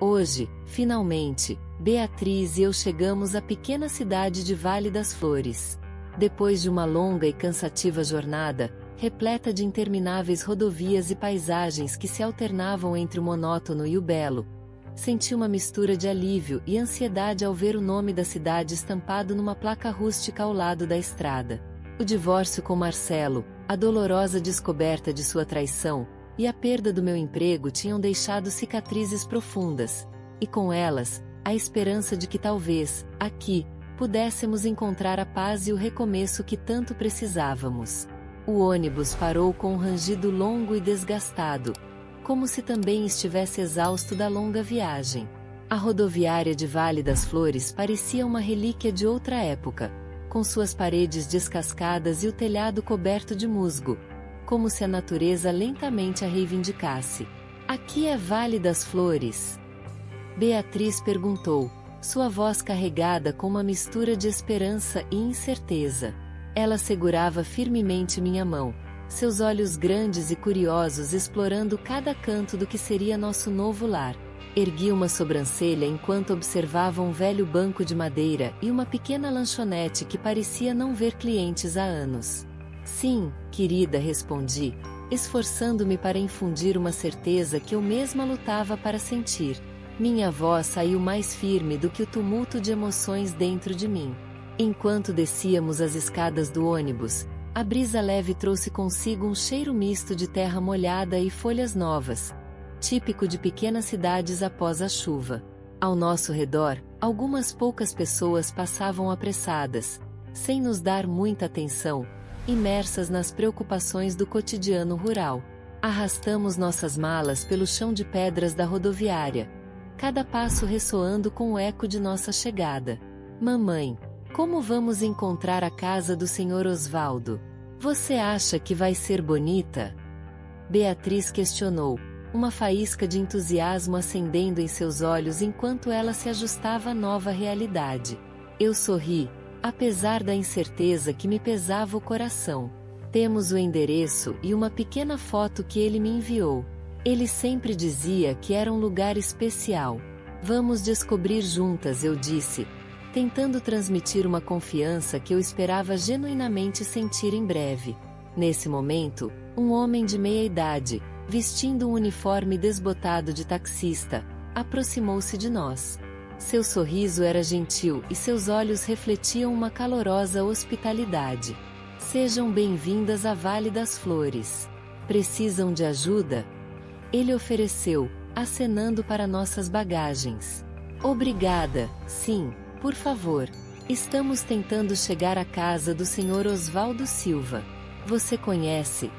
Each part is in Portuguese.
Hoje, finalmente, Beatriz e eu chegamos à pequena cidade de Vale das Flores. Depois de uma longa e cansativa jornada, repleta de intermináveis rodovias e paisagens que se alternavam entre o monótono e o belo, senti uma mistura de alívio e ansiedade ao ver o nome da cidade estampado numa placa rústica ao lado da estrada. O divórcio com Marcelo, a dolorosa descoberta de sua traição, e a perda do meu emprego tinham deixado cicatrizes profundas, e com elas, a esperança de que talvez, aqui, pudéssemos encontrar a paz e o recomeço que tanto precisávamos. O ônibus parou com um rangido longo e desgastado, como se também estivesse exausto da longa viagem. A rodoviária de Vale das Flores parecia uma relíquia de outra época, com suas paredes descascadas e o telhado coberto de musgo, como se a natureza lentamente a reivindicasse. Aqui é Vale das Flores? Beatriz perguntou, sua voz carregada com uma mistura de esperança e incerteza. Ela segurava firmemente minha mão, seus olhos grandes e curiosos explorando cada canto do que seria nosso novo lar. Ergui uma sobrancelha enquanto observava um velho banco de madeira e uma pequena lanchonete que parecia não ver clientes há anos. Sim, querida, respondi, esforçando-me para infundir uma certeza que eu mesma lutava para sentir. Minha voz saiu mais firme do que o tumulto de emoções dentro de mim. Enquanto descíamos as escadas do ônibus, a brisa leve trouxe consigo um cheiro misto de terra molhada e folhas novas, típico de pequenas cidades após a chuva. Ao nosso redor, algumas poucas pessoas passavam apressadas, sem nos dar muita atenção, imersas nas preocupações do cotidiano rural. Arrastamos nossas malas pelo chão de pedras da rodoviária, cada passo ressoando com o eco de nossa chegada. Mamãe, como vamos encontrar a casa do Sr. Osvaldo? Você acha que vai ser bonita? Beatriz questionou, uma faísca de entusiasmo acendendo em seus olhos enquanto ela se ajustava à nova realidade. Eu sorri, apesar da incerteza que me pesava o coração. Temos o endereço e uma pequena foto que ele me enviou. Ele sempre dizia que era um lugar especial. Vamos descobrir juntas, eu disse, tentando transmitir uma confiança que eu esperava genuinamente sentir em breve. Nesse momento, um homem de meia idade, vestindo um uniforme desbotado de taxista, aproximou-se de nós. Seu sorriso era gentil e seus olhos refletiam uma calorosa hospitalidade. Sejam bem-vindas a Vale das Flores. Precisam de ajuda? Ele ofereceu, acenando para nossas bagagens. Obrigada, sim, por favor. Estamos tentando chegar à casa do Sr. Osvaldo Silva. Você conhece?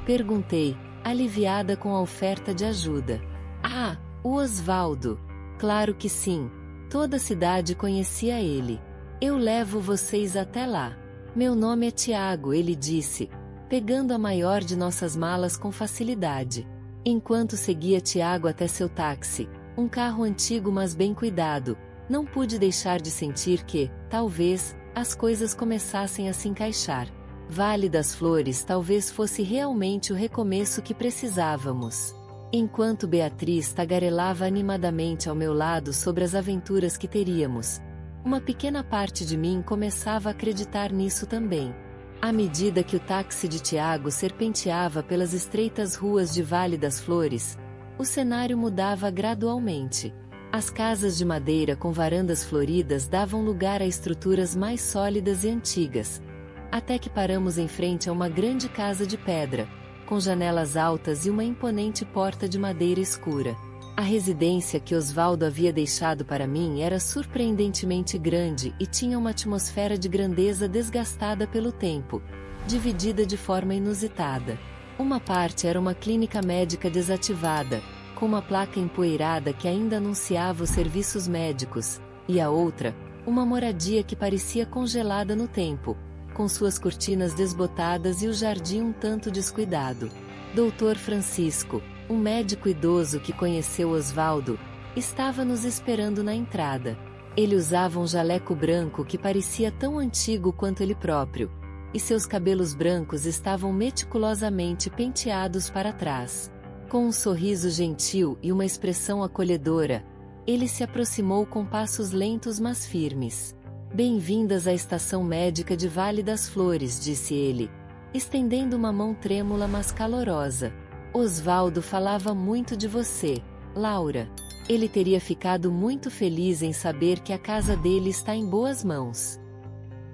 Perguntei, aliviada com a oferta de ajuda. Ah, o Osvaldo. Claro que sim. Toda a cidade conhecia ele. Eu levo vocês até lá. Meu nome é Tiago, ele disse, pegando a maior de nossas malas com facilidade. Enquanto seguia Tiago até seu táxi, um carro antigo mas bem cuidado, não pude deixar de sentir que, talvez, as coisas começassem a se encaixar. Vale das Flores talvez fosse realmente o recomeço que precisávamos. Enquanto Beatriz tagarelava animadamente ao meu lado sobre as aventuras que teríamos, uma pequena parte de mim começava a acreditar nisso também. À medida que o táxi de Tiago serpenteava pelas estreitas ruas de Vale das Flores, o cenário mudava gradualmente. As casas de madeira com varandas floridas davam lugar a estruturas mais sólidas e antigas, até que paramos em frente a uma grande casa de pedra, com janelas altas e uma imponente porta de madeira escura. A residência que Osvaldo havia deixado para mim era surpreendentemente grande e tinha uma atmosfera de grandeza desgastada pelo tempo, dividida de forma inusitada. Uma parte era uma clínica médica desativada, com uma placa empoeirada que ainda anunciava os serviços médicos, e a outra, uma moradia que parecia congelada no tempo, com suas cortinas desbotadas e o jardim um tanto descuidado. Dr. Francisco, um médico idoso que conheceu Osvaldo, estava nos esperando na entrada. Ele usava um jaleco branco que parecia tão antigo quanto ele próprio, e seus cabelos brancos estavam meticulosamente penteados para trás. Com um sorriso gentil e uma expressão acolhedora, Ele se aproximou com passos lentos mas firmes. Bem-vindas à estação médica de Vale das Flores, disse ele, estendendo uma mão trêmula mas calorosa. Osvaldo falava muito de você, Laura. Ele teria ficado muito feliz em saber que a casa dele está em boas mãos.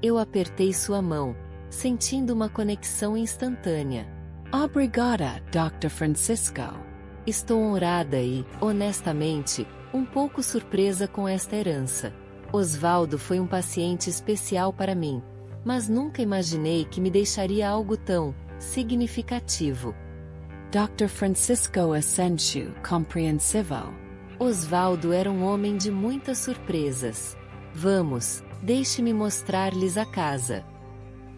Eu apertei sua mão, sentindo uma conexão instantânea. Obrigada, Dr. Francisco. Estou honrada e, honestamente, um pouco surpresa com esta herança. Osvaldo foi um paciente especial para mim, mas nunca imaginei que me deixaria algo tão significativo. Dr. Francisco Asensio compreensivo. Osvaldo era um homem de muitas surpresas. Vamos, deixe-me mostrar-lhes a casa.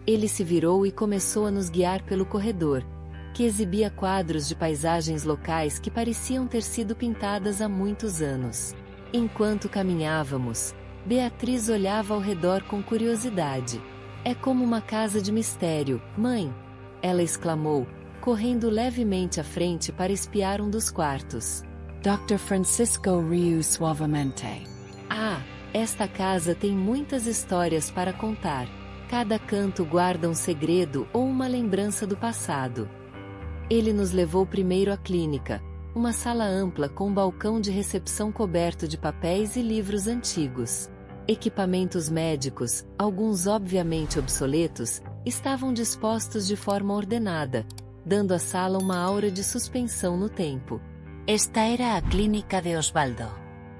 Ele se virou e começou a nos guiar pelo corredor, que exibia quadros de paisagens locais que pareciam ter sido pintadas há muitos anos. Enquanto caminhávamos, Beatriz olhava ao redor com curiosidade. É como uma casa de mistério, mãe! Ela exclamou, correndo levemente à frente para espiar um dos quartos. Dr. Francisco riu suavemente. Ah, esta casa tem muitas histórias para contar. Cada canto guarda um segredo ou uma lembrança do passado. Ele nos levou primeiro à clínica, uma sala ampla com um balcão de recepção coberto de papéis e livros antigos. Equipamentos médicos, alguns obviamente obsoletos, estavam dispostos de forma ordenada, dando à sala uma aura de suspensão no tempo. Esta era a clínica de Osvaldo.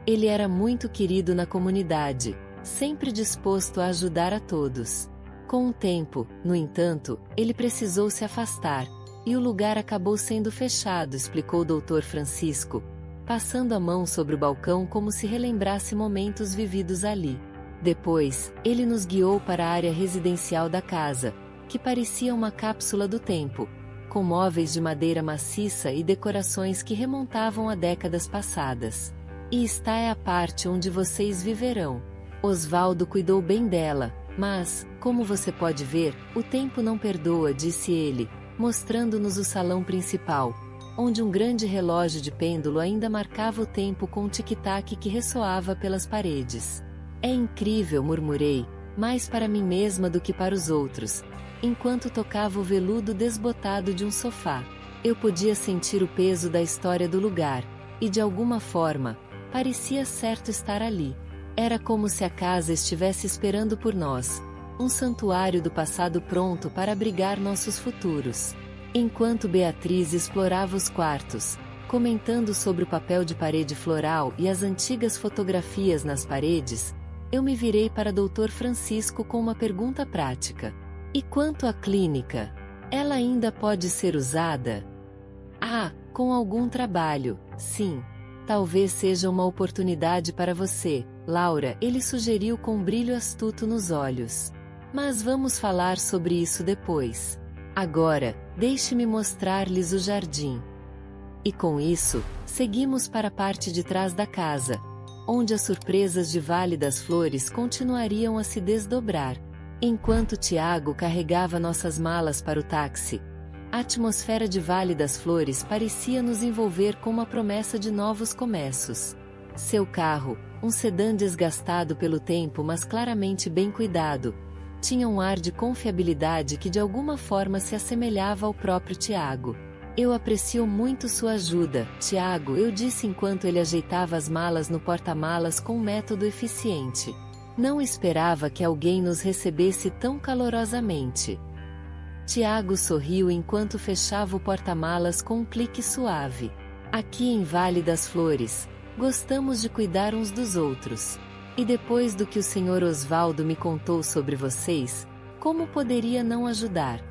Ele era muito querido na comunidade, sempre disposto a ajudar a todos. Com o tempo, no entanto, ele precisou se afastar, e o lugar acabou sendo fechado, explicou o Dr. Francisco, passando a mão sobre o balcão como se relembrasse momentos vividos ali. Depois, ele nos guiou para a área residencial da casa, que parecia uma cápsula do tempo, com móveis de madeira maciça e decorações que remontavam a décadas passadas. E esta é a parte onde vocês viverão. Osvaldo cuidou bem dela, mas, como você pode ver, o tempo não perdoa, disse ele, mostrando-nos o salão principal, onde um grande relógio de pêndulo ainda marcava o tempo com um tic-tac que ressoava pelas paredes. É incrível, murmurei, mais para mim mesma do que para os outros, enquanto tocava o veludo desbotado de um sofá. Eu podia sentir o peso da história do lugar, e de alguma forma, parecia certo estar ali. Era como se a casa estivesse esperando por nós, um santuário do passado pronto para abrigar nossos futuros. Enquanto Beatriz explorava os quartos, comentando sobre o papel de parede floral e as antigas fotografias nas paredes, eu me virei para Dr. Francisco com uma pergunta prática. E quanto à clínica? Ela ainda pode ser usada? Ah, com algum trabalho, sim. Talvez seja uma oportunidade para você, Laura, ele sugeriu com um brilho astuto nos olhos. Mas vamos falar sobre isso depois. Agora, deixe-me mostrar-lhes o jardim. E com isso, seguimos para a parte de trás da casa, onde as surpresas de Vale das Flores continuariam a se desdobrar. Enquanto Tiago carregava nossas malas para o táxi, a atmosfera de Vale das Flores parecia nos envolver com uma promessa de novos começos. Seu carro, um sedã desgastado pelo tempo mas claramente bem cuidado, tinha um ar de confiabilidade que de alguma forma se assemelhava ao próprio Tiago. Eu aprecio muito sua ajuda, Tiago, eu disse enquanto ele ajeitava as malas no porta-malas com um método eficiente. Não esperava que alguém nos recebesse tão calorosamente. Tiago sorriu enquanto fechava o porta-malas com um clique suave. Aqui em Vale das Flores, gostamos de cuidar uns dos outros. E depois do que o Sr. Osvaldo me contou sobre vocês, como poderia não ajudar?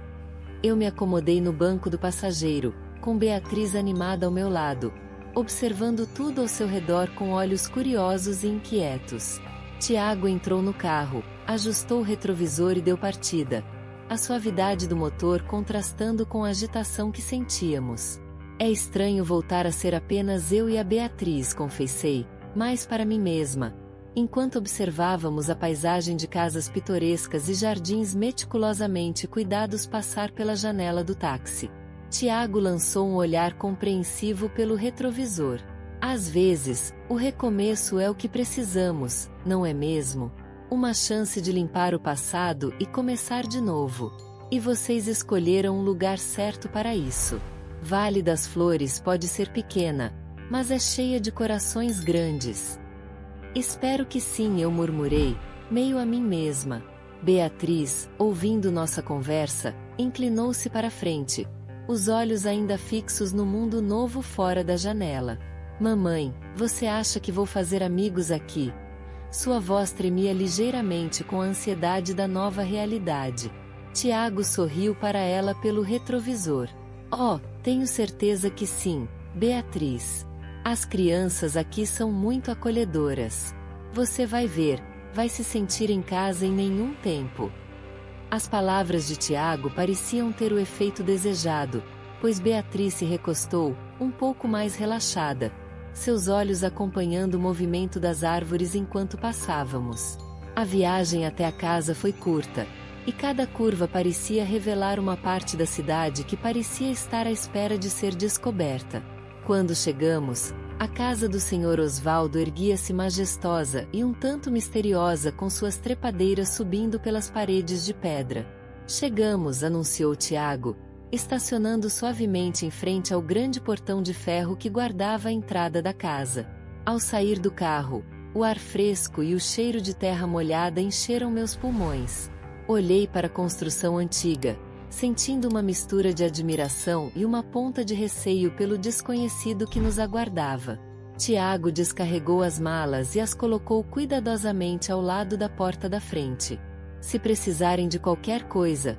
Eu me acomodei no banco do passageiro, com Beatriz animada ao meu lado, observando tudo ao seu redor com olhos curiosos e inquietos. Tiago entrou no carro, ajustou o retrovisor e deu partida, a suavidade do motor contrastando com a agitação que sentíamos. É estranho voltar a ser apenas eu e a Beatriz, confessei, mas para mim mesma, enquanto observávamos a paisagem de casas pitorescas e jardins meticulosamente cuidados passar pela janela do táxi. Tiago lançou um olhar compreensivo pelo retrovisor. Às vezes, o recomeço é o que precisamos, não é mesmo? Uma chance de limpar o passado e começar de novo. E vocês escolheram o lugar certo para isso. Vale das Flores pode ser pequena, mas é cheia de corações grandes. Espero que sim, eu murmurei, meio a mim mesma. Beatriz, ouvindo nossa conversa, inclinou-se para frente, os olhos ainda fixos no mundo novo fora da janela. Mamãe, você acha que vou fazer amigos aqui? Sua voz tremia ligeiramente com a ansiedade da nova realidade. Tiago sorriu para ela pelo retrovisor. Oh, tenho certeza que sim, Beatriz. As crianças aqui são muito acolhedoras. Você vai ver, vai se sentir em casa em nenhum tempo. As palavras de Tiago pareciam ter o efeito desejado, pois Beatriz se recostou, um pouco mais relaxada, seus olhos acompanhando o movimento das árvores enquanto passávamos. A viagem até a casa foi curta, e cada curva parecia revelar uma parte da cidade que parecia estar à espera de ser descoberta. Quando chegamos, a casa do Sr. Osvaldo erguia-se majestosa e um tanto misteriosa com suas trepadeiras subindo pelas paredes de pedra. Chegamos, anunciou Tiago, estacionando suavemente em frente ao grande portão de ferro que guardava a entrada da casa. Ao sair do carro, o ar fresco e o cheiro de terra molhada encheram meus pulmões. Olhei para a construção antiga, sentindo uma mistura de admiração e uma ponta de receio pelo desconhecido que nos aguardava. Tiago descarregou as malas e as colocou cuidadosamente ao lado da porta da frente. Se precisarem de qualquer coisa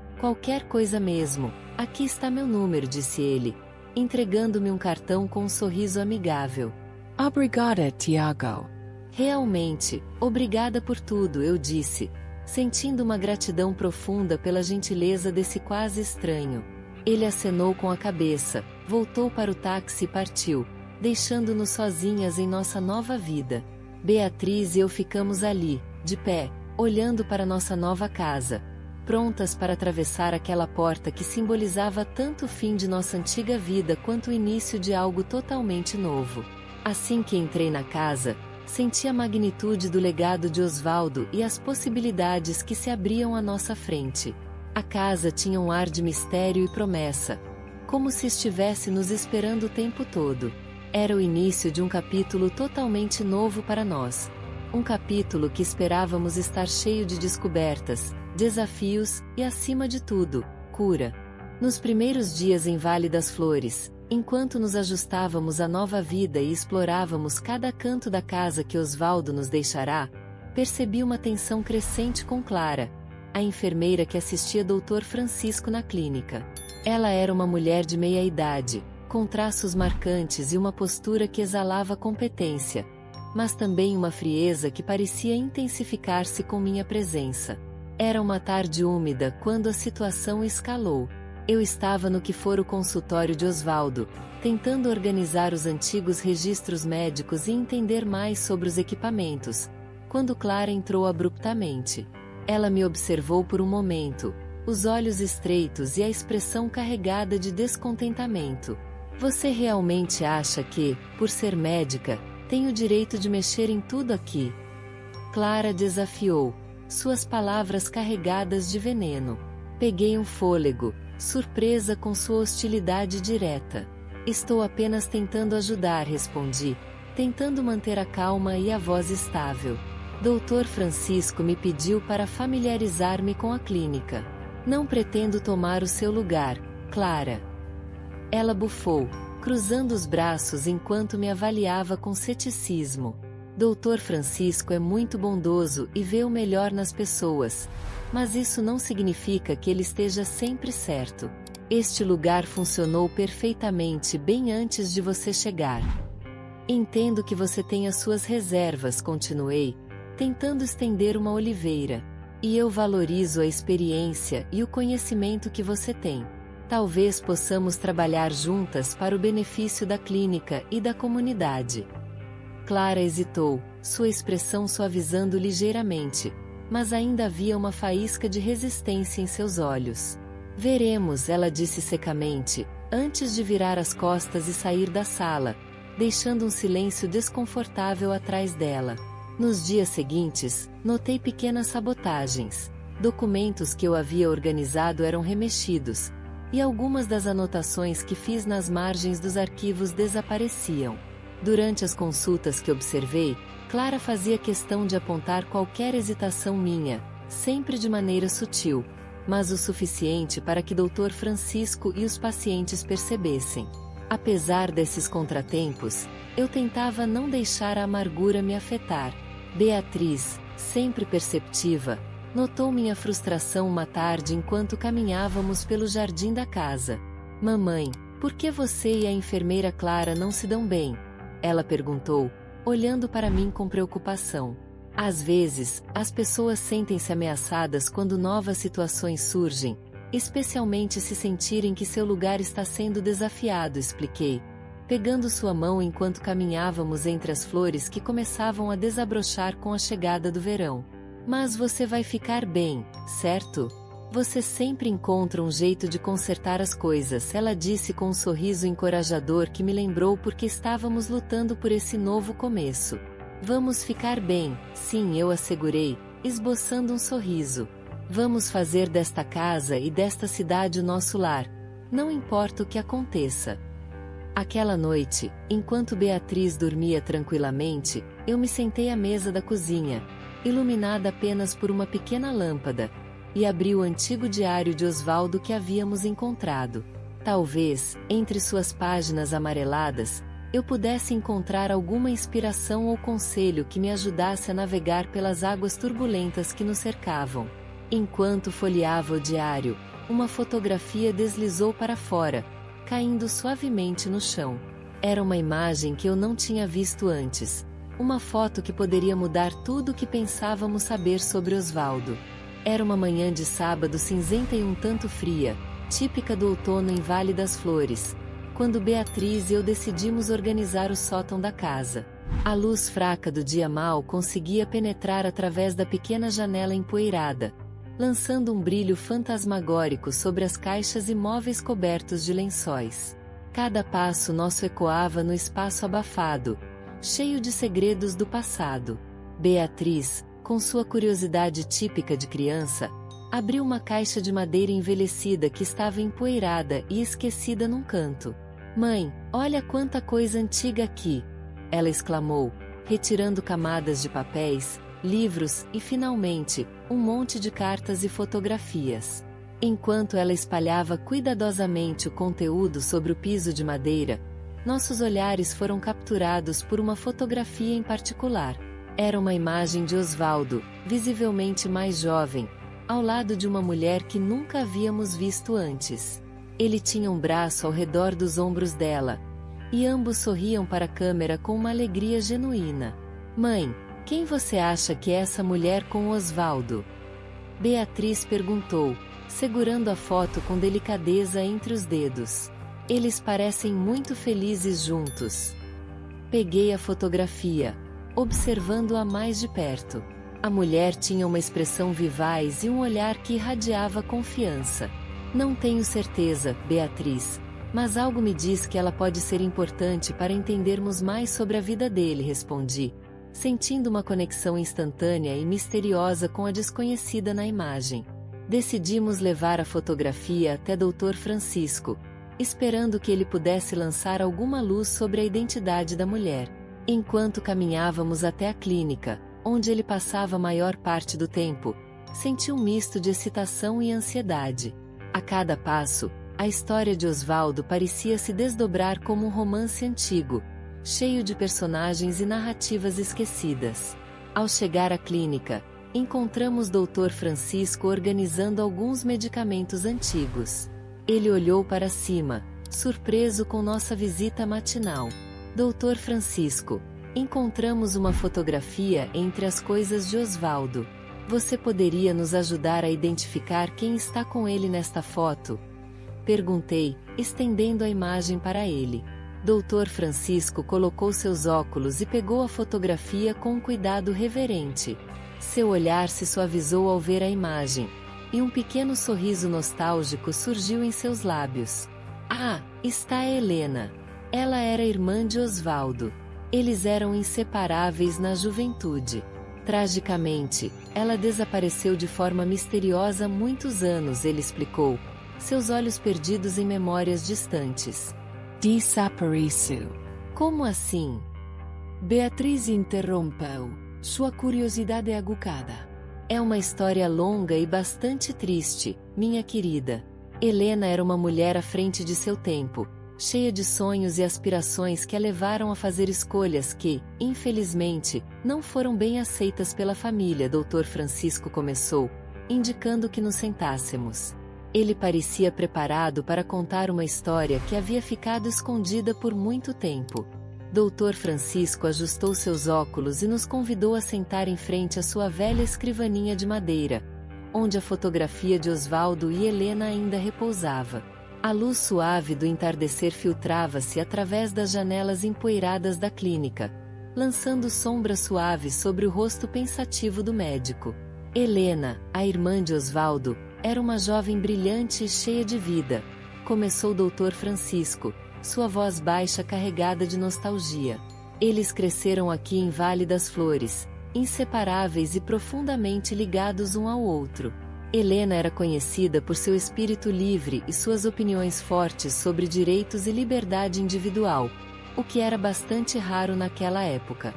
mesmo, aqui está meu número, disse ele, entregando-me um cartão com um sorriso amigável. Obrigada, Tiago. Realmente, obrigada por tudo, eu disse, sentindo uma gratidão profunda pela gentileza desse quase estranho. Ele acenou com a cabeça, voltou para o táxi e partiu, deixando-nos sozinhas em nossa nova vida. Beatriz e eu ficamos ali, de pé, olhando para nossa nova casa, prontas para atravessar aquela porta que simbolizava tanto o fim de nossa antiga vida quanto o início de algo totalmente novo. Assim que entrei na casa, senti a magnitude do legado de Osvaldo e as possibilidades que se abriam à nossa frente. A casa tinha um ar de mistério e promessa, como se estivesse nos esperando o tempo todo. Era o início de um capítulo totalmente novo para nós. Um capítulo que esperávamos estar cheio de descobertas, desafios e, acima de tudo, cura. Nos primeiros dias em Vale das Flores, enquanto nos ajustávamos à nova vida e explorávamos cada canto da casa que Osvaldo nos deixará, percebi uma tensão crescente com Clara, a enfermeira que assistia Dr. Francisco na clínica. Ela era uma mulher de meia idade, com traços marcantes e uma postura que exalava competência, mas também uma frieza que parecia intensificar-se com minha presença. Era uma tarde úmida quando a situação escalou. Eu estava no que fora o consultório de Osvaldo, tentando organizar os antigos registros médicos e entender mais sobre os equipamentos, quando Clara entrou abruptamente. Ela me observou por um momento, os olhos estreitos e a expressão carregada de descontentamento. Você realmente acha que, por ser médica, tem o direito de mexer em tudo aqui? Clara desafiou, suas palavras carregadas de veneno. Peguei um fôlego, surpresa com sua hostilidade direta. Estou apenas tentando ajudar, respondi, tentando manter a calma e a voz estável. Dr. Francisco me pediu para familiarizar-me com a clínica. Não pretendo tomar o seu lugar, Clara. Ela bufou, cruzando os braços enquanto me avaliava com ceticismo. Dr. Francisco é muito bondoso e vê o melhor nas pessoas, mas isso não significa que ele esteja sempre certo. Este lugar funcionou perfeitamente bem antes de você chegar. Entendo que você tem as suas reservas, continuei, tentando estender uma oliveira, e eu valorizo a experiência e o conhecimento que você tem. Talvez possamos trabalhar juntas para o benefício da clínica e da comunidade. Clara hesitou, sua expressão suavizando ligeiramente, mas ainda havia uma faísca de resistência em seus olhos. Veremos, ela disse secamente, antes de virar as costas e sair da sala, deixando um silêncio desconfortável atrás dela. Nos dias seguintes, notei pequenas sabotagens. Documentos que eu havia organizado eram remexidos, e algumas das anotações que fiz nas margens dos arquivos desapareciam. Durante as consultas que observei, Clara fazia questão de apontar qualquer hesitação minha, sempre de maneira sutil, mas o suficiente para que Dr. Francisco e os pacientes percebessem. Apesar desses contratempos, eu tentava não deixar a amargura me afetar. Beatriz, sempre perceptiva, notou minha frustração uma tarde enquanto caminhávamos pelo jardim da casa. Mamãe, por que você e a enfermeira Clara não se dão bem? Ela perguntou, olhando para mim com preocupação. Às vezes, as pessoas sentem-se ameaçadas quando novas situações surgem, especialmente se sentirem que seu lugar está sendo desafiado, expliquei, pegando sua mão enquanto caminhávamos entre as flores que começavam a desabrochar com a chegada do verão. Mas você vai ficar bem, certo? Você sempre encontra um jeito de consertar as coisas, ela disse com um sorriso encorajador que me lembrou porque estávamos lutando por esse novo começo. Vamos ficar bem, sim, eu assegurei, esboçando um sorriso. Vamos fazer desta casa e desta cidade o nosso lar, não importa o que aconteça. Aquela noite, enquanto Beatriz dormia tranquilamente, eu me sentei à mesa da cozinha, iluminada apenas por uma pequena lâmpada, e abri o antigo diário de Osvaldo que havíamos encontrado. Talvez, entre suas páginas amareladas, eu pudesse encontrar alguma inspiração ou conselho que me ajudasse a navegar pelas águas turbulentas que nos cercavam. Enquanto folheava o diário, uma fotografia deslizou para fora, caindo suavemente no chão. Era uma imagem que eu não tinha visto antes. Uma foto que poderia mudar tudo o que pensávamos saber sobre Osvaldo. Era uma manhã de sábado cinzenta e um tanto fria, típica do outono em Vale das Flores, quando Beatriz e eu decidimos organizar o sótão da casa. A luz fraca do dia mal conseguia penetrar através da pequena janela empoeirada, lançando um brilho fantasmagórico sobre as caixas e móveis cobertos de lençóis. Cada passo nosso ecoava no espaço abafado, cheio de segredos do passado. Beatriz, com sua curiosidade típica de criança, abriu uma caixa de madeira envelhecida que estava empoeirada e esquecida num canto. Mãe, olha quanta coisa antiga aqui! Ela exclamou, retirando camadas de papéis, livros e, finalmente, um monte de cartas e fotografias. Enquanto ela espalhava cuidadosamente o conteúdo sobre o piso de madeira, nossos olhares foram capturados por uma fotografia em particular. Era uma imagem de Osvaldo, visivelmente mais jovem, ao lado de uma mulher que nunca havíamos visto antes. Ele tinha um braço ao redor dos ombros dela, e ambos sorriam para a câmera com uma alegria genuína. Mãe, quem você acha que é essa mulher com Osvaldo? Beatriz perguntou, segurando a foto com delicadeza entre os dedos. Eles parecem muito felizes juntos. Peguei a fotografia, observando-a mais de perto. A mulher tinha uma expressão vivaz e um olhar que irradiava confiança. Não tenho certeza, Beatriz, mas algo me diz que ela pode ser importante para entendermos mais sobre a vida dele, respondi, sentindo uma conexão instantânea e misteriosa com a desconhecida na imagem. Decidimos levar a fotografia até Dr. Francisco, esperando que ele pudesse lançar alguma luz sobre a identidade da mulher. Enquanto caminhávamos até a clínica, onde ele passava a maior parte do tempo, senti um misto de excitação e ansiedade. A cada passo, a história de Osvaldo parecia se desdobrar como um romance antigo, cheio de personagens e narrativas esquecidas. Ao chegar à clínica, encontramos Dr. Francisco organizando alguns medicamentos antigos. Ele olhou para cima, surpreso com nossa visita matinal. Dr. Francisco, encontramos uma fotografia entre as coisas de Osvaldo. Você poderia nos ajudar a identificar quem está com ele nesta foto? Perguntei, estendendo a imagem para ele. Dr. Francisco colocou seus óculos e pegou a fotografia com um cuidado reverente. Seu olhar se suavizou ao ver a imagem, e um pequeno sorriso nostálgico surgiu em seus lábios. Ah, está a Helena! Ela era irmã de Osvaldo. Eles eram inseparáveis na juventude. Tragicamente, ela desapareceu de forma misteriosa há muitos anos, ele explicou, seus olhos perdidos em memórias distantes. Desapareceu. Como assim? Beatriz interrompeu, sua curiosidade aguçada. É uma história longa e bastante triste, minha querida. Helena era uma mulher à frente de seu tempo, cheia de sonhos e aspirações que a levaram a fazer escolhas que, infelizmente, não foram bem aceitas pela família. Dr. Francisco começou, indicando que nos sentássemos. Ele parecia preparado para contar uma história que havia ficado escondida por muito tempo. Dr. Francisco ajustou seus óculos e nos convidou a sentar em frente à sua velha escrivaninha de madeira, onde a fotografia de Osvaldo e Helena ainda repousava. A luz suave do entardecer filtrava-se através das janelas empoeiradas da clínica, lançando sombras suaves sobre o rosto pensativo do médico. Helena, a irmã de Osvaldo, era uma jovem brilhante e cheia de vida, começou Dr. Francisco, sua voz baixa carregada de nostalgia. Eles cresceram aqui em Vale das Flores, inseparáveis e profundamente ligados um ao outro. Helena era conhecida por seu espírito livre e suas opiniões fortes sobre direitos e liberdade individual, o que era bastante raro naquela época.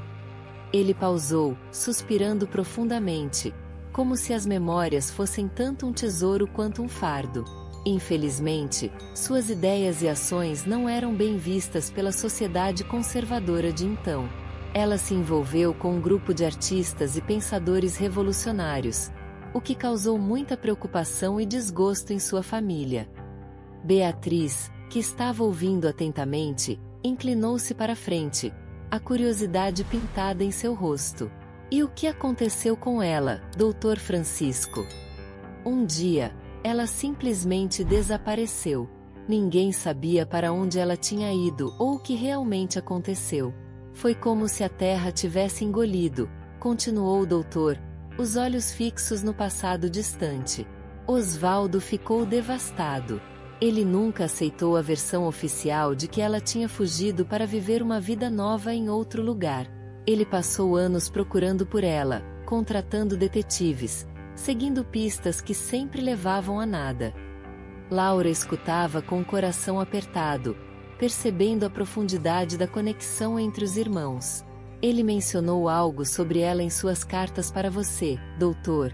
Ele pausou, suspirando profundamente, como se as memórias fossem tanto um tesouro quanto um fardo. Infelizmente, suas ideias e ações não eram bem vistas pela sociedade conservadora de então. Ela se envolveu com um grupo de artistas e pensadores revolucionários, o que causou muita preocupação e desgosto em sua família. Beatriz, que estava ouvindo atentamente, inclinou-se para a frente, a curiosidade pintada em seu rosto. E o que aconteceu com ela, Dr. Francisco? Um dia, ela simplesmente desapareceu. Ninguém sabia para onde ela tinha ido ou o que realmente aconteceu. Foi como se a terra tivesse engolido, continuou o doutor, os olhos fixos no passado distante. Osvaldo ficou devastado. Ele nunca aceitou a versão oficial de que ela tinha fugido para viver uma vida nova em outro lugar. Ele passou anos procurando por ela, contratando detetives, seguindo pistas que sempre levavam a nada. Laura escutava com o coração apertado, percebendo a profundidade da conexão entre os irmãos. Ele mencionou algo sobre ela em suas cartas para você, doutor?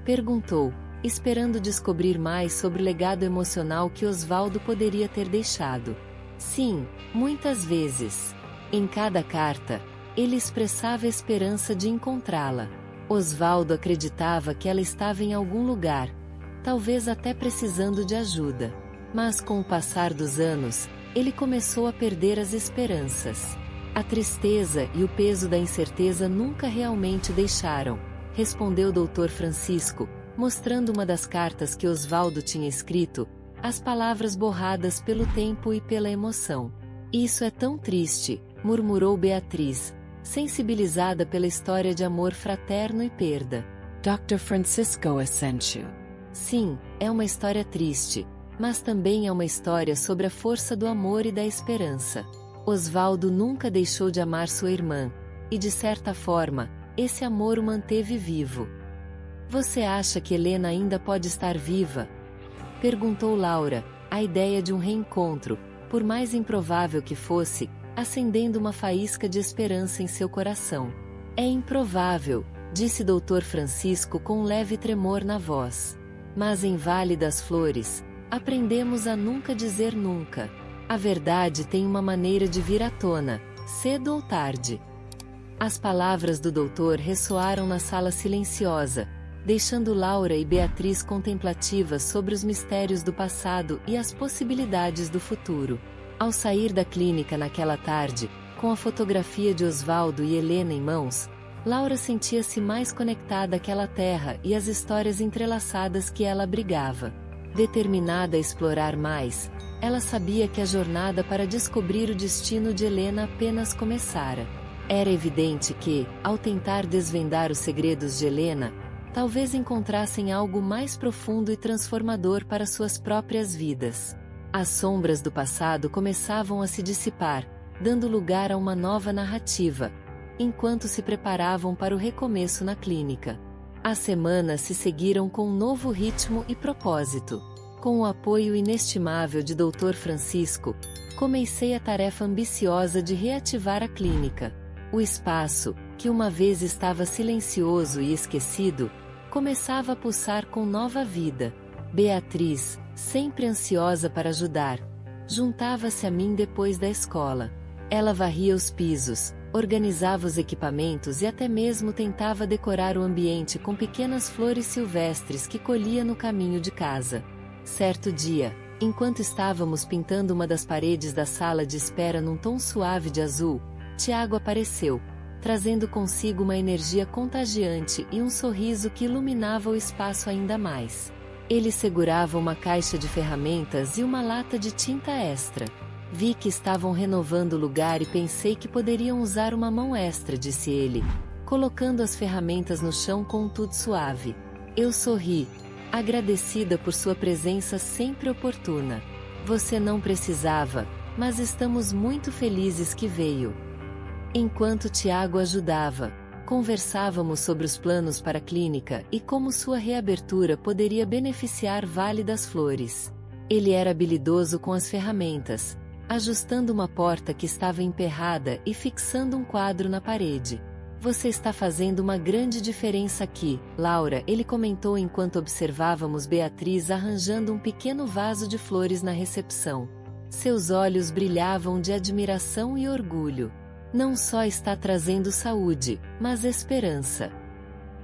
Perguntou, esperando descobrir mais sobre o legado emocional que Osvaldo poderia ter deixado. Sim, muitas vezes. Em cada carta, ele expressava a esperança de encontrá-la. Osvaldo acreditava que ela estava em algum lugar, talvez até precisando de ajuda. Mas com o passar dos anos, ele começou a perder as esperanças. A tristeza e o peso da incerteza nunca realmente deixaram, respondeu Dr. Francisco, mostrando uma das cartas que Osvaldo tinha escrito, as palavras borradas pelo tempo e pela emoção. Isso é tão triste, murmurou Beatriz, sensibilizada pela história de amor fraterno e perda. Dr. Francisco Asensio. Sim, é uma história triste, mas também é uma história sobre a força do amor e da esperança. Osvaldo nunca deixou de amar sua irmã, e de certa forma, esse amor o manteve vivo. Você acha que Helena ainda pode estar viva? Perguntou Laura, a ideia de um reencontro, por mais improvável que fosse, acendendo uma faísca de esperança em seu coração. É improvável, disse Dr. Francisco com um leve tremor na voz. Mas em Vale das Flores, aprendemos a nunca dizer nunca. A verdade tem uma maneira de vir à tona, cedo ou tarde. As palavras do doutor ressoaram na sala silenciosa, deixando Laura e Beatriz contemplativas sobre os mistérios do passado e as possibilidades do futuro. Ao sair da clínica naquela tarde, com a fotografia de Osvaldo e Helena em mãos, Laura sentia-se mais conectada àquela terra e às histórias entrelaçadas que ela abrigava. Determinada a explorar mais, ela sabia que a jornada para descobrir o destino de Helena apenas começara. Era evidente que, ao tentar desvendar os segredos de Helena, talvez encontrassem algo mais profundo e transformador para suas próprias vidas. As sombras do passado começavam a se dissipar, dando lugar a uma nova narrativa, enquanto se preparavam para o recomeço na clínica. As semanas se seguiram com um novo ritmo e propósito. Com o apoio inestimável de Dr. Francisco, comecei a tarefa ambiciosa de reativar a clínica. O espaço, que uma vez estava silencioso e esquecido, começava a pulsar com nova vida. Beatriz, sempre ansiosa para ajudar, juntava-se a mim depois da escola. Ela varria os pisos, organizava os equipamentos e até mesmo tentava decorar o ambiente com pequenas flores silvestres que colhia no caminho de casa. Certo dia, enquanto estávamos pintando uma das paredes da sala de espera num tom suave de azul, Tiago apareceu, trazendo consigo uma energia contagiante e um sorriso que iluminava o espaço ainda mais. Ele segurava uma caixa de ferramentas e uma lata de tinta extra. Vi que estavam renovando o lugar e pensei que poderiam usar uma mão extra, disse ele, colocando as ferramentas no chão com um tudo suave. Eu sorri, agradecida por sua presença sempre oportuna. Você não precisava, mas estamos muito felizes que veio. Enquanto Tiago ajudava, conversávamos sobre os planos para a clínica e como sua reabertura poderia beneficiar Vale das Flores. Ele era habilidoso com as ferramentas, ajustando uma porta que estava emperrada e fixando um quadro na parede. Você está fazendo uma grande diferença aqui, Laura, ele comentou enquanto observávamos Beatriz arranjando um pequeno vaso de flores na recepção. Seus olhos brilhavam de admiração e orgulho. Não só está trazendo saúde, mas esperança.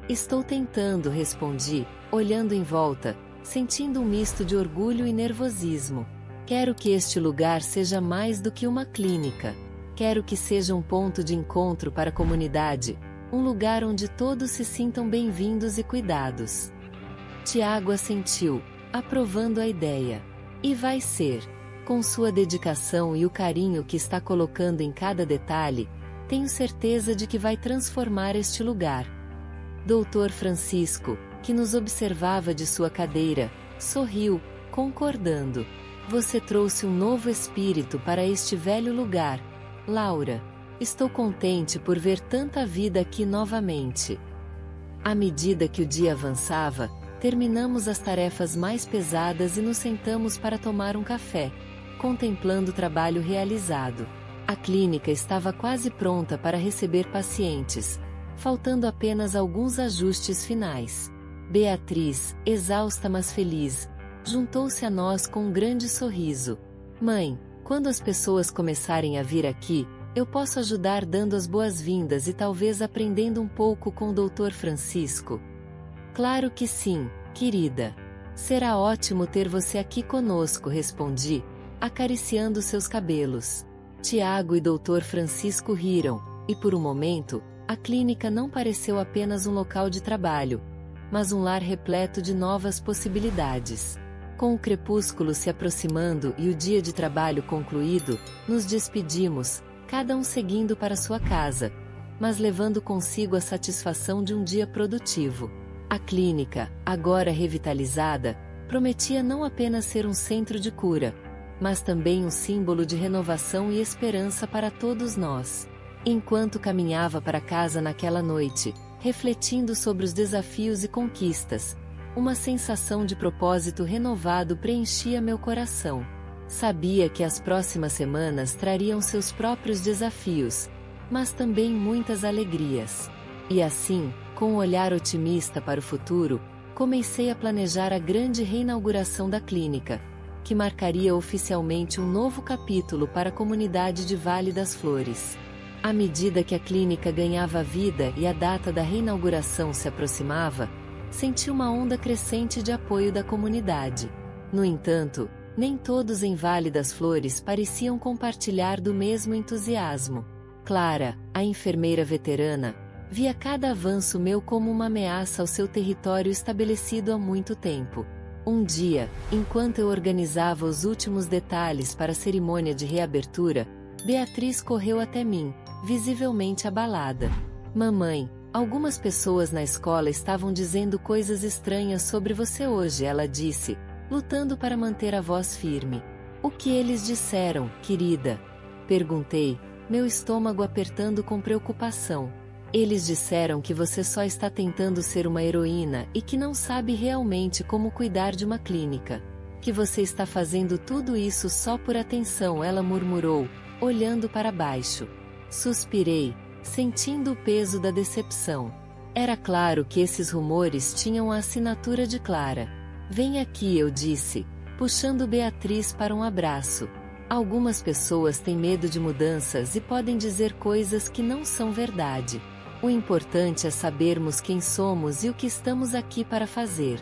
Estou tentando, respondi, olhando em volta, sentindo um misto de orgulho e nervosismo. Quero que este lugar seja mais do que uma clínica. Quero que seja um ponto de encontro para a comunidade, um lugar onde todos se sintam bem-vindos e cuidados. Tiago assentiu, aprovando a ideia. E vai ser. Com sua dedicação e o carinho que está colocando em cada detalhe, tenho certeza de que vai transformar este lugar. Dr. Francisco, que nos observava de sua cadeira, sorriu, concordando. Você trouxe um novo espírito para este velho lugar, Laura. Estou contente por ver tanta vida aqui novamente. À medida que o dia avançava, terminamos as tarefas mais pesadas e nos sentamos para tomar um café, contemplando o trabalho realizado. A clínica estava quase pronta para receber pacientes, faltando apenas alguns ajustes finais. Beatriz, exausta mas feliz, juntou-se a nós com um grande sorriso. Mãe, quando as pessoas começarem a vir aqui, eu posso ajudar dando as boas-vindas e talvez aprendendo um pouco com o Dr. Francisco. Claro que sim, querida. Será ótimo ter você aqui conosco, respondi, acariciando seus cabelos. Tiago e Dr. Francisco riram, e por um momento, a clínica não pareceu apenas um local de trabalho, mas um lar repleto de novas possibilidades. Com o crepúsculo se aproximando e o dia de trabalho concluído, nos despedimos, cada um seguindo para sua casa, mas levando consigo a satisfação de um dia produtivo. A clínica, agora revitalizada, prometia não apenas ser um centro de cura, mas também um símbolo de renovação e esperança para todos nós. Enquanto caminhava para casa naquela noite, refletindo sobre os desafios e conquistas, uma sensação de propósito renovado preenchia meu coração. Sabia que as próximas semanas trariam seus próprios desafios, mas também muitas alegrias. E assim, com um olhar otimista para o futuro, comecei a planejar a grande reinauguração da clínica, que marcaria oficialmente um novo capítulo para a comunidade de Vale das Flores. À medida que a clínica ganhava vida e a data da reinauguração se aproximava, senti uma onda crescente de apoio da comunidade. No entanto, nem todos em Vale das Flores pareciam compartilhar do mesmo entusiasmo. Clara, a enfermeira veterana, via cada avanço meu como uma ameaça ao seu território estabelecido há muito tempo. Um dia, enquanto eu organizava os últimos detalhes para a cerimônia de reabertura, Beatriz correu até mim, visivelmente abalada. Mamãe, algumas pessoas na escola estavam dizendo coisas estranhas sobre você hoje, ela disse, lutando para manter a voz firme. O que eles disseram, querida? Perguntei, meu estômago apertando com preocupação. Eles disseram que você só está tentando ser uma heroína e que não sabe realmente como cuidar de uma clínica. Que você está fazendo tudo isso só por atenção, ela murmurou, olhando para baixo. Suspirei, sentindo o peso da decepção. Era claro que esses rumores tinham a assinatura de Clara. Vem aqui, eu disse, puxando Beatriz para um abraço. Algumas pessoas têm medo de mudanças e podem dizer coisas que não são verdade. O importante é sabermos quem somos e o que estamos aqui para fazer.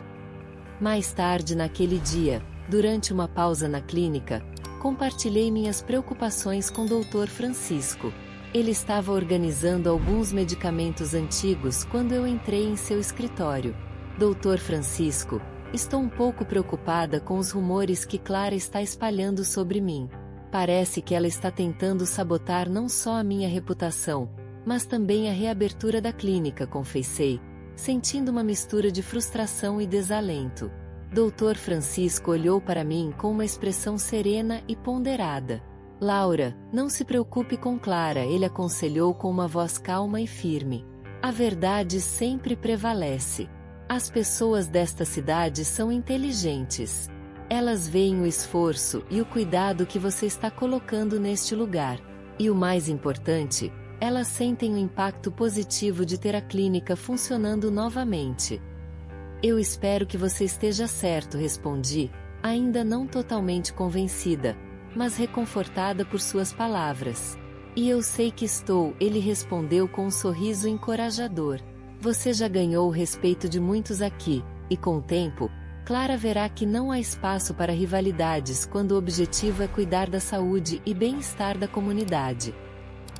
Mais tarde naquele dia, durante uma pausa na clínica, compartilhei minhas preocupações com o Dr. Francisco. Ele estava organizando alguns medicamentos antigos quando eu entrei em seu escritório. Dr. Francisco, estou um pouco preocupada com os rumores que Clara está espalhando sobre mim. Parece que ela está tentando sabotar não só a minha reputação, mas também a reabertura da clínica, confessei, sentindo uma mistura de frustração e desalento. Dr. Francisco olhou para mim com uma expressão serena e ponderada. Laura, não se preocupe com Clara, ele aconselhou com uma voz calma e firme. A verdade sempre prevalece. As pessoas desta cidade são inteligentes. Elas veem o esforço e o cuidado que você está colocando neste lugar. E o mais importante, elas sentem o impacto positivo de ter a clínica funcionando novamente. Eu espero que você esteja certo, respondi, ainda não totalmente convencida, mas reconfortada por suas palavras. E eu sei que estou, ele respondeu com um sorriso encorajador. Você já ganhou o respeito de muitos aqui, e com o tempo, Clara verá que não há espaço para rivalidades quando o objetivo é cuidar da saúde e bem-estar da comunidade.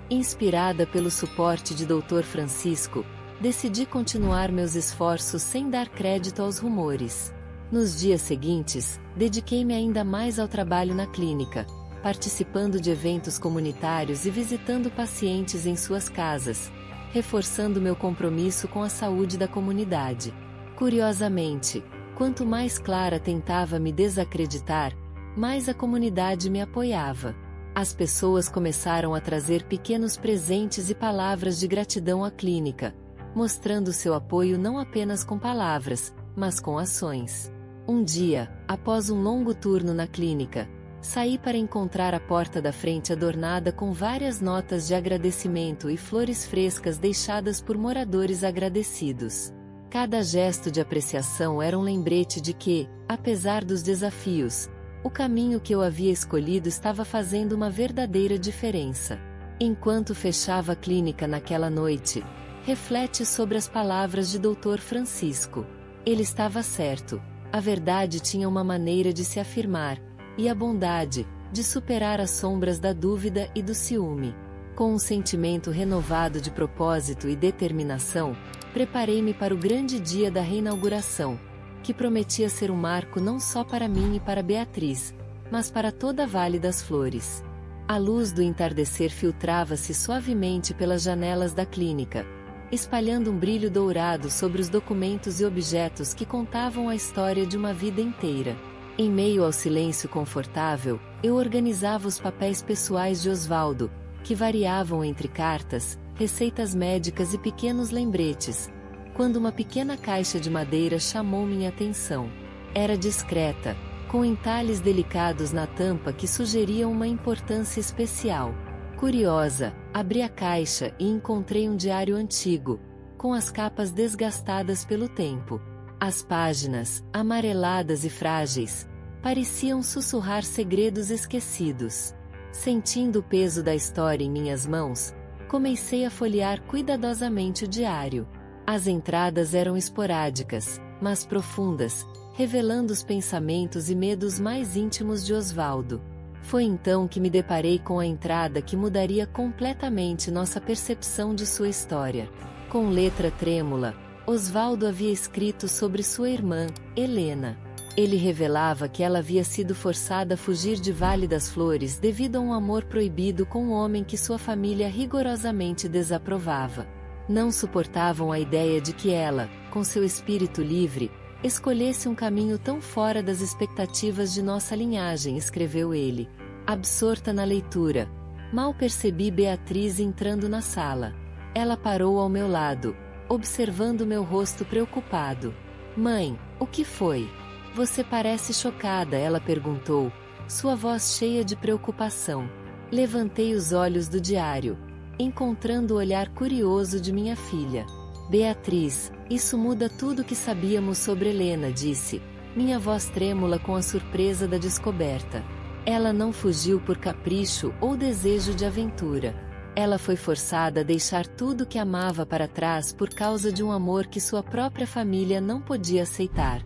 Inspirada pelo suporte de Dr. Francisco, decidi continuar meus esforços sem dar crédito aos rumores. Nos dias seguintes, dediquei-me ainda mais ao trabalho na clínica, participando de eventos comunitários e visitando pacientes em suas casas, reforçando meu compromisso com a saúde da comunidade. Curiosamente, quanto mais Clara tentava me desacreditar, mais a comunidade me apoiava. As pessoas começaram a trazer pequenos presentes e palavras de gratidão à clínica, mostrando seu apoio não apenas com palavras, mas com ações. Um dia, após um longo turno na clínica, saí para encontrar a porta da frente adornada com várias notas de agradecimento e flores frescas deixadas por moradores agradecidos. Cada gesto de apreciação era um lembrete de que, apesar dos desafios, o caminho que eu havia escolhido estava fazendo uma verdadeira diferença. Enquanto fechava a clínica naquela noite, reflete sobre as palavras de Dr. Francisco. Ele estava certo. A verdade tinha uma maneira de se afirmar, e a bondade, de superar as sombras da dúvida e do ciúme. Com um sentimento renovado de propósito e determinação, preparei-me para o grande dia da reinauguração, que prometia ser um marco não só para mim e para Beatriz, mas para toda a Vale das Flores. A luz do entardecer filtrava-se suavemente pelas janelas da clínica, espalhando um brilho dourado sobre os documentos e objetos que contavam a história de uma vida inteira. Em meio ao silêncio confortável, eu organizava os papéis pessoais de Osvaldo, que variavam entre cartas, receitas médicas e pequenos lembretes, quando uma pequena caixa de madeira chamou minha atenção. Era discreta, com entalhes delicados na tampa que sugeriam uma importância especial. Curiosa, abri a caixa e encontrei um diário antigo, com as capas desgastadas pelo tempo. As páginas, amareladas e frágeis, pareciam sussurrar segredos esquecidos. Sentindo o peso da história em minhas mãos, comecei a folhear cuidadosamente o diário. As entradas eram esporádicas, mas profundas, revelando os pensamentos e medos mais íntimos de Osvaldo. Foi então que me deparei com a entrada que mudaria completamente nossa percepção de sua história. Com letra trêmula, Osvaldo havia escrito sobre sua irmã, Helena. Ele revelava que ela havia sido forçada a fugir de Vale das Flores devido a um amor proibido com um homem que sua família rigorosamente desaprovava. Não suportavam a ideia de que ela, com seu espírito livre, escolhesse um caminho tão fora das expectativas de nossa linhagem, escreveu ele, absorta na leitura. Mal percebi Beatriz entrando na sala. Ela parou ao meu lado, observando meu rosto preocupado. Mãe, o que foi? Você parece chocada, ela perguntou, sua voz cheia de preocupação. Levantei os olhos do diário, encontrando o olhar curioso de minha filha. Beatriz, isso muda tudo o que sabíamos sobre Helena, disse, minha voz trêmula com a surpresa da descoberta. Ela não fugiu por capricho ou desejo de aventura. Ela foi forçada a deixar tudo que amava para trás por causa de um amor que sua própria família não podia aceitar.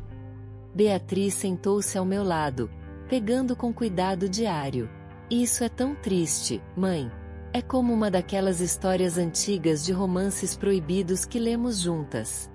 Beatriz sentou-se ao meu lado, pegando com cuidado o diário. Isso é tão triste, mãe. É como uma daquelas histórias antigas de romances proibidos que lemos juntas.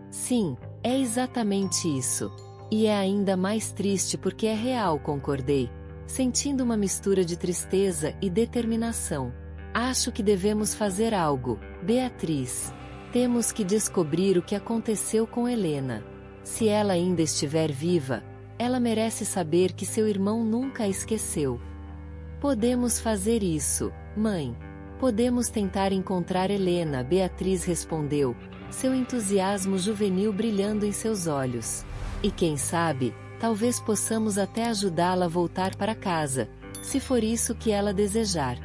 Sim, é exatamente isso. E é ainda mais triste porque é real, concordei, sentindo uma mistura de tristeza e determinação. Acho que devemos fazer algo, Beatriz. Temos que descobrir o que aconteceu com Helena. Se ela ainda estiver viva, ela merece saber que seu irmão nunca a esqueceu. Podemos fazer isso, mãe. Podemos tentar encontrar Helena, Beatriz respondeu, seu entusiasmo juvenil brilhando em seus olhos. E quem sabe, talvez possamos até ajudá-la a voltar para casa, se for isso que ela desejar.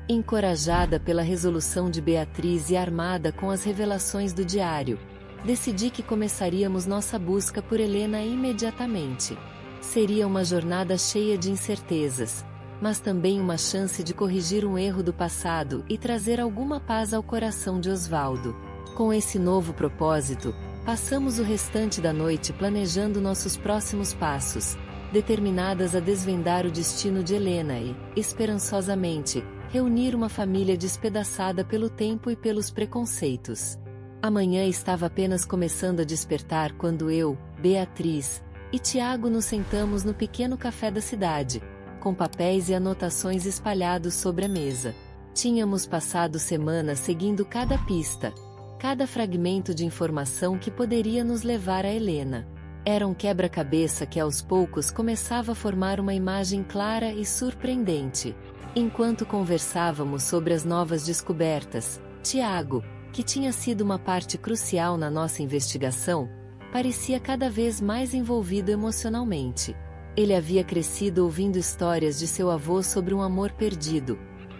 Encorajada pela resolução de Beatriz e armada com as revelações do diário, decidi que começaríamos nossa busca por Helena imediatamente. Seria uma jornada cheia de incertezas, mas também uma chance de corrigir um erro do passado e trazer alguma paz ao coração de Osvaldo. Com esse novo propósito, passamos o restante da noite planejando nossos próximos passos, determinadas a desvendar o destino de Helena e, esperançosamente, reunir uma família despedaçada pelo tempo e pelos preconceitos. A manhã estava apenas começando a despertar quando eu, Beatriz e Tiago nos sentamos no pequeno café da cidade, com papéis e anotações espalhados sobre a mesa. Tínhamos passado semanas seguindo cada pista, cada fragmento de informação que poderia nos levar a Helena. Era um quebra-cabeça que aos poucos começava a formar uma imagem clara e surpreendente. Enquanto conversávamos sobre as novas descobertas, Tiago, que tinha sido uma parte crucial na nossa investigação, parecia cada vez mais envolvido emocionalmente. Ele havia crescido ouvindo histórias de seu avô sobre um amor perdido,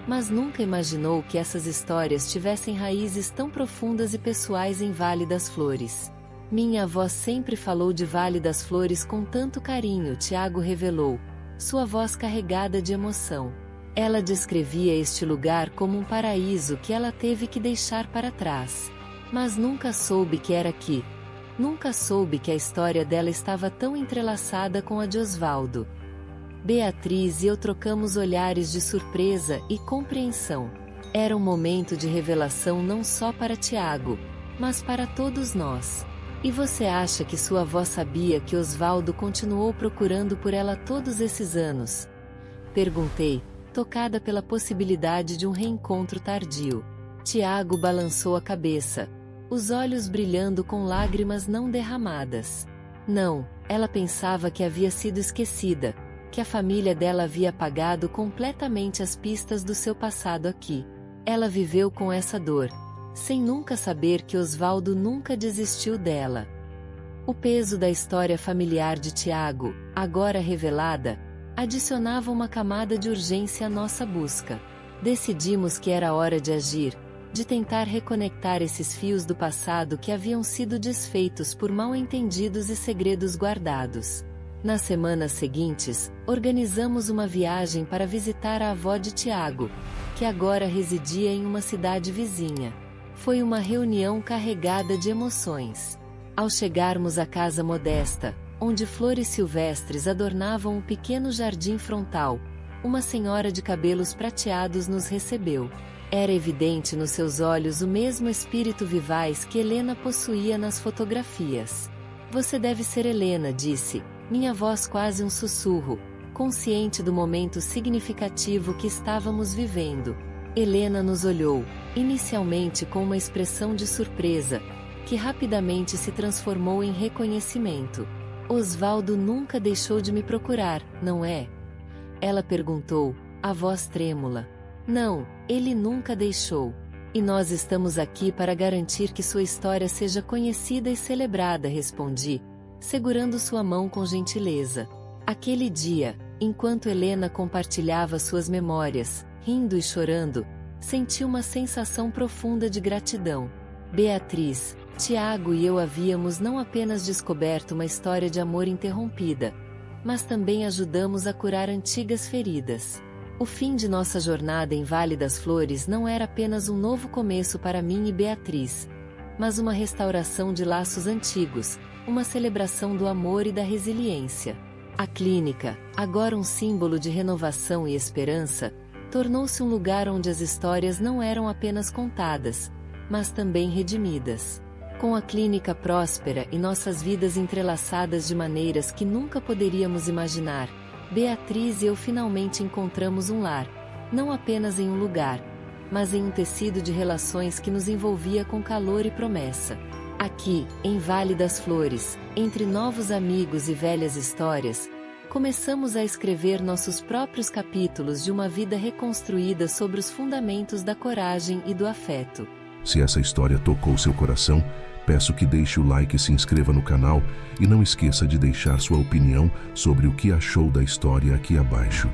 mas nunca imaginou que essas histórias tivessem raízes tão profundas e pessoais em Vale das Flores. Minha avó sempre falou de Vale das Flores com tanto carinho, Tiago revelou, sua voz carregada de emoção. Ela descrevia este lugar como um paraíso que ela teve que deixar para trás. Mas nunca soube que era aqui. Nunca soube que a história dela estava tão entrelaçada com a de Osvaldo. Beatriz e eu trocamos olhares de surpresa e compreensão. Era um momento de revelação não só para Tiago, mas para todos nós. E você acha que sua avó sabia que Osvaldo continuou procurando por ela todos esses anos? Perguntei, tocada pela possibilidade de um reencontro tardio. Tiago balançou a cabeça, os olhos brilhando com lágrimas não derramadas. Não, ela pensava que havia sido esquecida, que a família dela havia apagado completamente as pistas do seu passado aqui. Ela viveu com essa dor, sem nunca saber que Osvaldo nunca desistiu dela. O peso da história familiar de Tiago, agora revelada, adicionava uma camada de urgência à nossa busca. Decidimos que era hora de agir, de tentar reconectar esses fios do passado que haviam sido desfeitos por mal-entendidos e segredos guardados. Nas semanas seguintes, organizamos uma viagem para visitar a avó de Tiago, que agora residia em uma cidade vizinha. Foi uma reunião carregada de emoções. Ao chegarmos à casa modesta, onde flores silvestres adornavam um pequeno jardim frontal, uma senhora de cabelos prateados nos recebeu. Era evidente nos seus olhos o mesmo espírito vivaz que Helena possuía nas fotografias. Você deve ser Helena, disse, minha voz quase um sussurro, consciente do momento significativo que estávamos vivendo. Helena nos olhou, inicialmente com uma expressão de surpresa, que rapidamente se transformou em reconhecimento. Osvaldo nunca deixou de me procurar, não é? Ela perguntou, a voz trêmula. Não, ele nunca deixou. E nós estamos aqui para garantir que sua história seja conhecida e celebrada, respondi, segurando sua mão com gentileza. Aquele dia, enquanto Helena compartilhava suas memórias, rindo e chorando, senti uma sensação profunda de gratidão. Beatriz, Tiago e eu havíamos não apenas descoberto uma história de amor interrompida, mas também ajudamos a curar antigas feridas. O fim de nossa jornada em Vale das Flores não era apenas um novo começo para mim e Beatriz, mas uma restauração de laços antigos, uma celebração do amor e da resiliência. A clínica, agora um símbolo de renovação e esperança, tornou-se um lugar onde as histórias não eram apenas contadas, mas também redimidas. Com a clínica próspera e nossas vidas entrelaçadas de maneiras que nunca poderíamos imaginar, Beatriz e eu finalmente encontramos um lar, não apenas em um lugar, mas em um tecido de relações que nos envolvia com calor e promessa. Aqui, em Vale das Flores, entre novos amigos e velhas histórias, começamos a escrever nossos próprios capítulos de uma vida reconstruída sobre os fundamentos da coragem e do afeto. Se essa história tocou seu coração, peço que deixe o like e se inscreva no canal e não esqueça de deixar sua opinião sobre o que achou da história aqui abaixo.